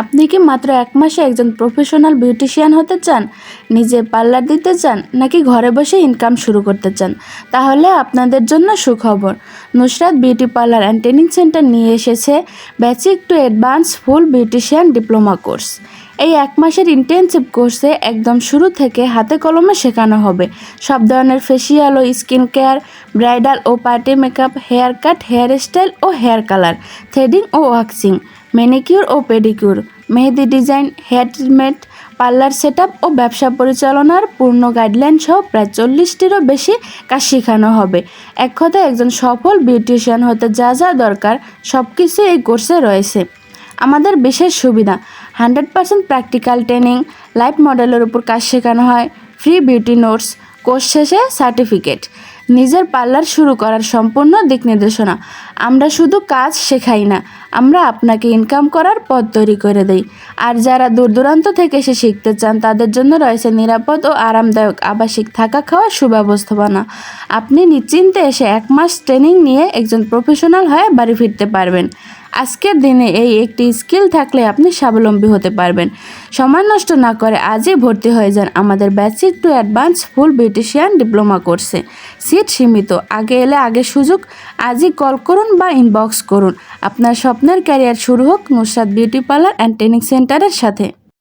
আপনি কি মাত্র 1 মাসে একজন প্রফেশনাল বিউটিশিয়ান হতে চান, নিজে পার্লার দিতে চান, নাকি ঘরে বসে ইনকাম শুরু করতে চান? তাহলে আপনাদের জন্য সুখবর। Nusrat beauty parlour and training centre নিয়ে এসেছে basic to advance full beautician diploma course. এই 1 মাসের ইন্টেনসিভ কোর্সে একদম শুরু থেকে হাতে কলমে শেখানো হবে সব ধরনের ফেসিয়াল ও স্কিন কেয়ার, ব্রাইডাল ও party makeup, hair cut, hair style ও হেয়ার কালার, থ্রেডিং ও ওয়াক্সিং, ম্যানিকিউর ও পেডিকিউর, মেহেদি design, hair treatment, parlour setup ও ব্যবসা পরিচালনার পূর্ণ গাইডলাইন সহ প্রায় 40টিরও বেশি কাজ শেখানো হবে। এক কথায় একজন সফল বিউটিশিয়ান হতে যা যা দরকার সব কিছু এই কোর্সে রয়েছে। আমাদের বিশেষ সুবিধা 100% প্র্যাকটিক্যাল ট্রেনিং, লাইভ মডেলের উপর কাজ শেখানো হয়, ফ্রি বিউটি নোটস, কোর্স শেষে সার্টিফিকেট, নিজের পার্লার শুরু করার সম্পূর্ণ দিক নির্দেশনা। আমরা শুধু কাজ শেখাই না, আমরা আপনাকে ইনকাম করার পথ তৈরি করে দেই। আর যারা দূর দূরান্ত থেকে এসে শিখতে চান তাদের জন্য রয়েছে নিরাপদ ও আরামদায়ক আবাসিক থাকা খাওয়ার সুব্যবস্থাপনা। আপনি নিশ্চিন্তে এসে 1 মাস ট্রেনিং নিয়ে একজন প্রফেশনাল হয়ে বাড়ি ফিরতে পারবেন। আজকের দিনে এই একটি স্কিল থাকলে আপনি স্বাবলম্বী হতে পারবেন। সময় নষ্ট না করে আজই ভর্তি হয়ে যান আমাদের basic to advance full beautician diploma কোর্সে। সিট সীমিত, আগে এলে আগে সুযোগ। আজই কল করুন বা ইনবক্স করুন। আপনার স্বপ্নের ক্যারিয়ার শুরু হোক Nusrat beauty parlour and training সেন্টারের সাথে।